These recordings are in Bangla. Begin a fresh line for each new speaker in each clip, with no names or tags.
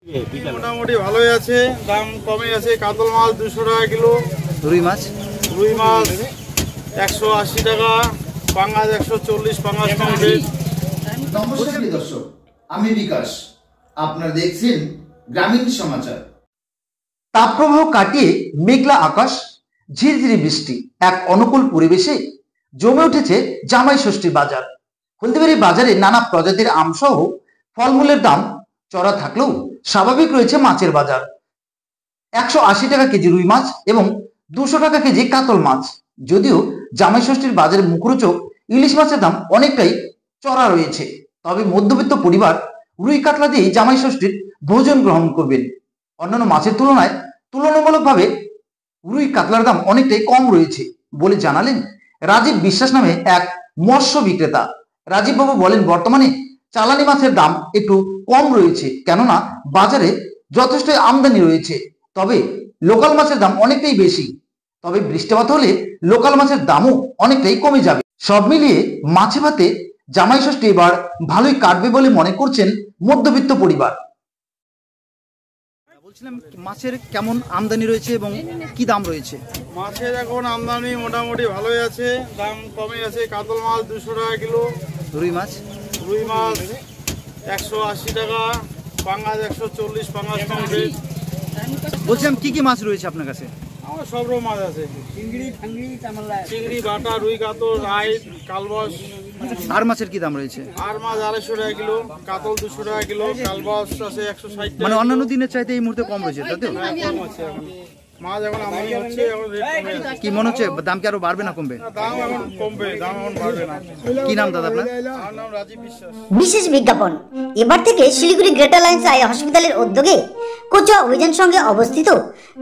মোটামুটি ভালোই আছে, দাম কমে আছে। কাতল মাছ 200 টাকা কিলো, রুই মাছ 180 টাকা, পাঙ্গাস 140, পাঙ্গাস কমবে।
নমস্কার দর্শক, আমি বিকাশ, আপনারা দেখছেন গ্রামীণ সমাচার। তাপপ্রবাহ কাটিয়ে মেঘলা আকাশ, ঝিরঝিরি বৃষ্টি, এক অনুকূল পরিবেশে জমে উঠেছে জামাই ষষ্ঠীর বাজার। হলদিবাড়ি বাজারে নানা প্রজাতির আমসহ ফলমূলের দাম চড়া থাকলেও স্বাভাবিক রয়েছে মাছের বাজার। 180 টাকা কেজি রুই মাছ এবং 200 টাকা কেজি কাতল মাছ। যদিও জামাই ষষ্ঠীর বাজারে মুখরোচক ইলিশ মাছের দাম অনেকটাই চড়া রয়েছে, তবে মধ্যবিত্ত পরিবার রুই কাতলা দিয়েই জামাই ষষ্ঠীর ভোজন গ্রহণ করবেন। অন্যান্য মাছের তুলনায় তুলনামূলকভাবে রুই কাতলার দাম অনেকটাই কম রয়েছে বলে জানালেন রাজীব বিশ্বাস নামে এক মৎস্য বিক্রেতা। রাজীব বাবু বলেন, বর্তমানে চালানি মাছের দাম একটু কম রয়েছে, কেননা বাজারে যথেষ্ট আমদানি রয়েছে। তবে লোকাল মাছের দাম অনেকটাই বেশি, তবে বৃষ্টিপাত হলে লোকাল মাছের দামও অনেকটাই কমে যাবে। সব মিলিয়ে মাছে ভাতে জামাই ষষ্ঠী এবার ভালোই কাটবে বলে মনে করছেন মধ্যবিত্ত পরিবার।
বলছিলাম, মাছের কেমন আমদানি রয়েছে এবং কি দাম রয়েছে?
মাছের এখন আমদানি মোটামুটি ভালোই আছে, দাম কমে আছে। কাতল মাছ 200 টাকা কিলো, রুই মাছ 180 টাকা, পাঙ্গাস 140, পাঙ্গাস কমবে।
বলছিলাম, কি কি মাছ রয়েছে আপনার কাছে?
আমার সব রকম মাছ আছে, চিংড়ি, বাটা, রুই, কাতল, রাই, কালবাস।
আর মাছের কি দাম রয়েছে?
আর মাছ 250 টাকা কিলো, কাতল 200 টাকা কিলো, কালবাস আছে 160 টাকা।
মানে অন্যান্য দিনের চাইতে এই মুহূর্তে কম রয়েছে, তাই তো?
কম আছে এখন মাছ, এখন আমদানি হচ্ছে, এখন রেট কমে আছে।
কি মনে হচ্ছে দাম কি আরো বাড়বে না কমবে?
দাম এখন কমবে, দাম এখন বাড়বে না।
কি নাম দাদা আপনার?
আমার নাম রাজীব বিশ্বাস।
বিশেষ বিজ্ঞাপন, এবার থেকে শিলিগুড়ি গ্রেটার লাইন্স আই হসপিটালের উদ্যোগে কোচুয়া অভিযান সঙ্গে অবস্থিত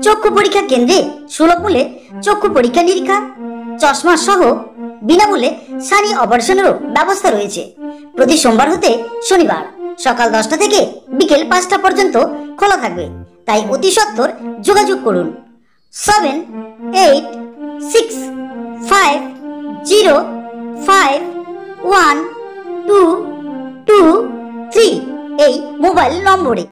চক্ষু পরীক্ষা কেন্দ্রে সুলভ মূল্যে চক্ষু পরীক্ষা নিরীক্ষা, চশমা সহ বিনামূল্যে সানি অপারেশনেরও ব্যবস্থা রয়েছে। প্রতি সোমবার হতে শনিবার সকাল 10টা থেকে বিকেল 5টা পর্যন্ত খোলা থাকবে, তাই অতি সত্বর যোগাযোগ করুন 7865051223 এই মোবাইল নম্বরে।